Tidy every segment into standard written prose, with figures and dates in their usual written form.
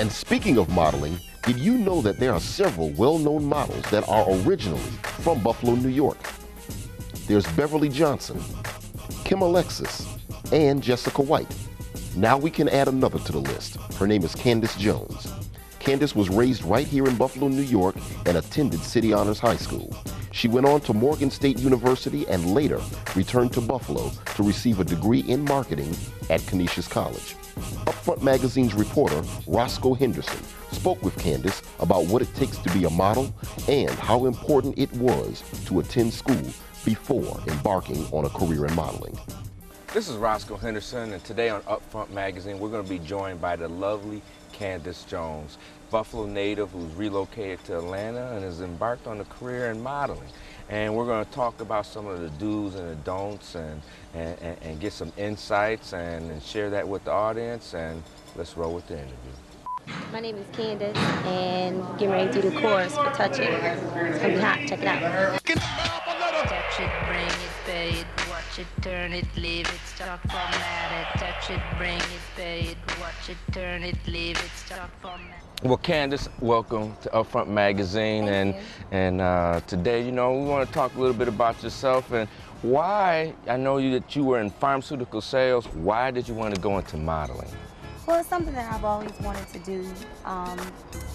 And speaking of modeling, did you know that there are several well-known models that are originally from Buffalo, New York? There's Beverly Johnson, Kim Alexis, and Jessica White. Now we can add another to the list. Her name is Kandyce Jones. Kandyce was raised right here in Buffalo, New York, and attended City Honors High School. She went on to Morgan State University and later returned to Buffalo to receive a degree in marketing at Canisius College. Upfront magazine's reporter, ROSCOE Henderson, spoke with Kandyce about what it takes to be a model and how important it was to attend school before embarking on a career in modeling. This is ROSCOE Henderson, and today on Upfront magazine, we're going to be joined by the lovely Kandyce Jones, Buffalo native who's relocated to Atlanta and has embarked on a career in modeling. And we're going to talk about some of the do's and the don'ts and get some insights and share that with the audience, and let's roll with the interview. My name is Kandyce, and getting ready to do the chorus for Touch It. It's going to be hot. Check it out. Touch it, bring it, pay it, watch it, turn it, leave it, start format it. Touch it, bring it, pay it, watch it, turn it, leave it, start format it. Well, Kandyce, welcome to Upfront magazine. Thank and today, you know, we want to talk a little bit about yourself and why. I know that you were in pharmaceutical sales. Why did you want to go into modeling? Well, it's something that I've always wanted to do.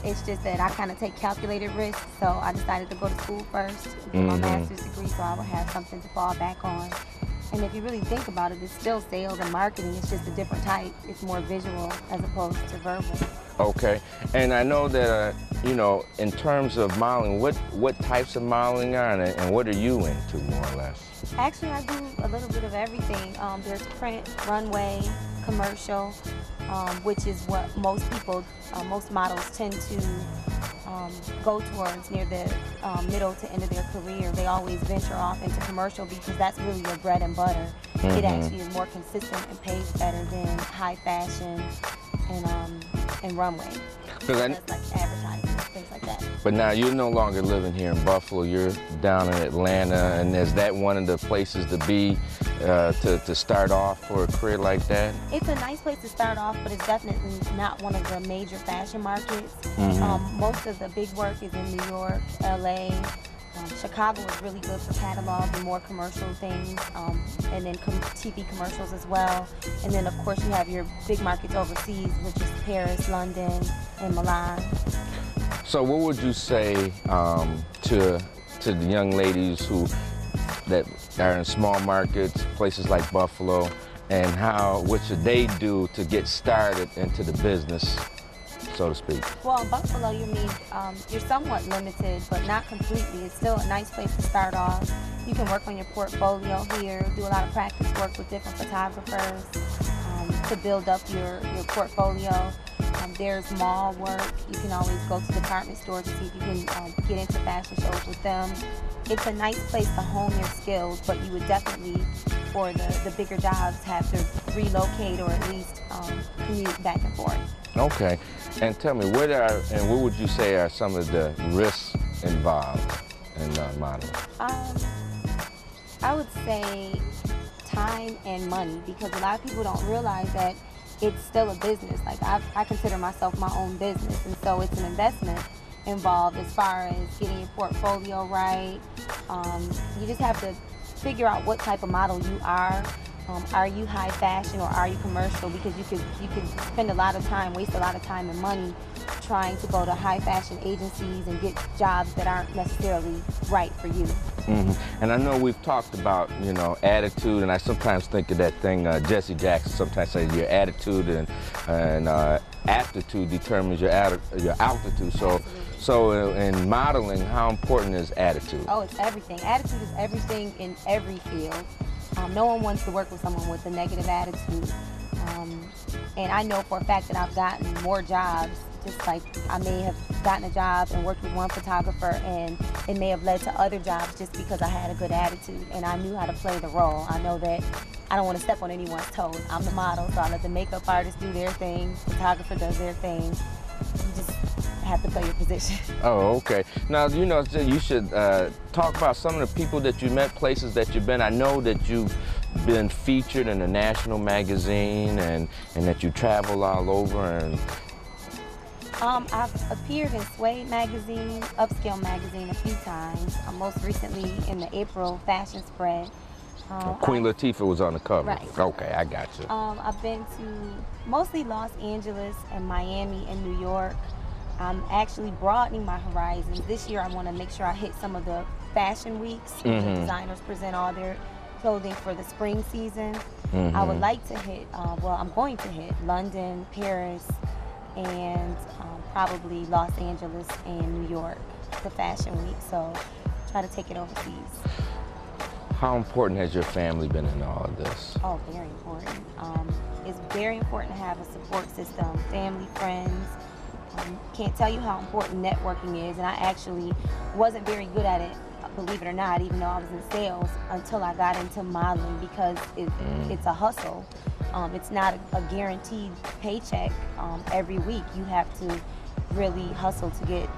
It's just that I kind of take calculated risks, so I decided to go to school first, get my master's degree, so I would have something to fall back on. And if you really think about it, it's still sales and marketing. It's just a different type. It's more visual as opposed to verbal. Okay, and I know that, you know, in terms of modeling, what types of modeling are and what are you into, more or less? Actually, I do a little bit of everything. There's print, runway, commercial, which is what most people, most models tend to go towards near the middle to end of their career. They always venture off into commercial because that's really your bread and butter. It actually is more consistent and pays better than high fashion and runway. That's like advertising, things like that. But now you're no longer living here in Buffalo. You're down in Atlanta, and is that one of the places to be to start off for a career like that? It's a nice place to start off, but it's definitely not one of the major fashion markets. Most of the big work is in New York, LA. Chicago is really good for catalog and more commercial things, and then TV commercials as well. And then, of course, you have your big markets overseas, which is Paris, London, and Milan. So what would you say to the young ladies that are in small markets, places like Buffalo, and what should they do to get started into the business, so to speak? Well, in Buffalo, you're somewhat limited, but not completely. It's still a nice place to start off. You can work on your portfolio here, do a lot of practice work with different photographers to build up your portfolio. There's mall work. You can always go to department stores to see if you can get into fashion shows with them. It's a nice place to hone your skills, but you would definitely, for the bigger jobs, have to relocate or at least commute back and forth. Okay, and tell me, what would you say are some of the risks involved in modeling? I would say time and money, because a lot of people don't realize that it's still a business. Like I consider myself my own business, and so it's an investment involved as far as getting your portfolio right. You just have to figure out what type of model you are. Are you high fashion or are you commercial? Because you could spend a lot of time, waste a lot of time and money trying to go to high fashion agencies and get jobs that aren't necessarily right for you. And I know we've talked about, you know, attitude, and I sometimes think of that thing Jesse Jackson sometimes says your attitude and aptitude determines your altitude. So in modeling, how important is attitude? Oh, it's everything. Attitude is everything in every field. No one wants to work with someone with a negative attitude. And I know for a fact that I've gotten more jobs, just like I may have gotten a job and worked with one photographer, and it may have led to other jobs just because I had a good attitude and I knew how to play the role. I know that I don't want to step on anyone's toes. I'm the model, so I let the makeup artist do their thing, photographer does their thing. You just have to play your position. Oh, okay. Now, you know, you should talk about some of the people that you met, places that you've been. I know that you've been featured in a national magazine and that you travel all over. And I've appeared in Suede magazine, Upscale magazine a few times. Most recently in the April fashion spread. Queen Latifah was on the cover. Right. Okay, I got you. I've been to mostly Los Angeles and Miami and New York. I'm actually broadening my horizons. This year I want to make sure I hit some of the fashion weeks where the designers present all their clothing for the spring season. I would like to hit, well, I'm going to hit London, Paris, and probably Los Angeles and New York, the fashion week. So try to take it overseas. How important has your family been in all of this? Oh, very important. It's very important to have a support system, family, friends. Can't tell you how important networking is, and I actually wasn't very good at it, believe it or not, even though I was in sales, until I got into modeling, because it's a hustle. It's not a guaranteed paycheck every week. You have to really hustle to get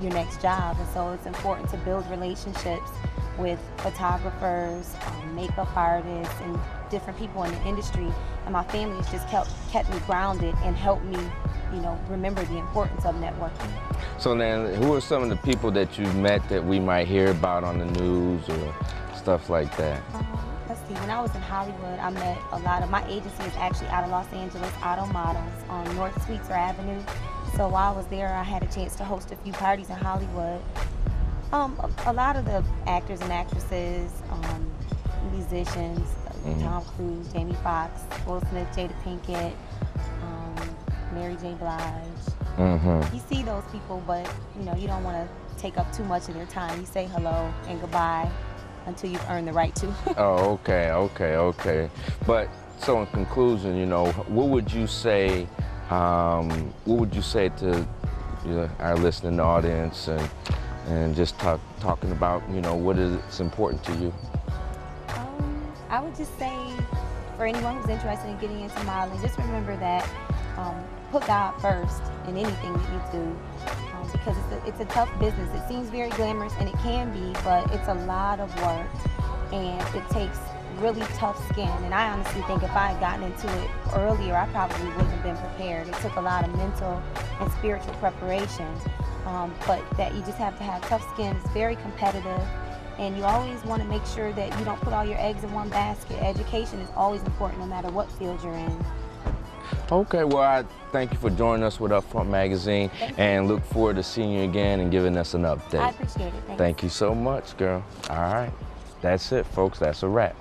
your next job, and so it's important to build relationships with photographers, makeup artists, and different people in the industry. And my family has just kept me grounded and helped me, you know, remember the importance of networking. So then, who are some of the people that you've met that we might hear about on the news or stuff like that? Let's see, when I was in Hollywood, I met a lot of, my agency is actually out of Los Angeles, Auto Models on North Sweetser Avenue. So while I was there, I had a chance to host a few parties in Hollywood. A lot of the actors and actresses, musicians, Tom Cruise, Jamie Foxx, Will Smith, Jada Pinkett, Mary J. Blige. You see those people, but you know, you don't want to take up too much of their time. You say hello and goodbye until you've earned the right to. Oh, okay. But so in conclusion, you know, what would you say to our listening audience and just talking about, you know, what is important to you? I would just say, for anyone who's interested in getting into modeling, just remember that put God first in anything that you do, because it's a tough business. It seems very glamorous, and it can be, but it's a lot of work, and it takes really tough skin. And I honestly think if I had gotten into it earlier, I probably wouldn't have been prepared. It took a lot of mental and spiritual preparation, but that you just have to have tough skin. It's very competitive, and you always want to make sure that you don't put all your eggs in one basket. Education is always important, no matter what field you're in. Okay, well, I thank you for joining us with Upfront Magazine, and look forward to seeing you again and giving us an update. I appreciate it. Thanks. Thank you so much, girl. All right, that's it, folks. That's a wrap.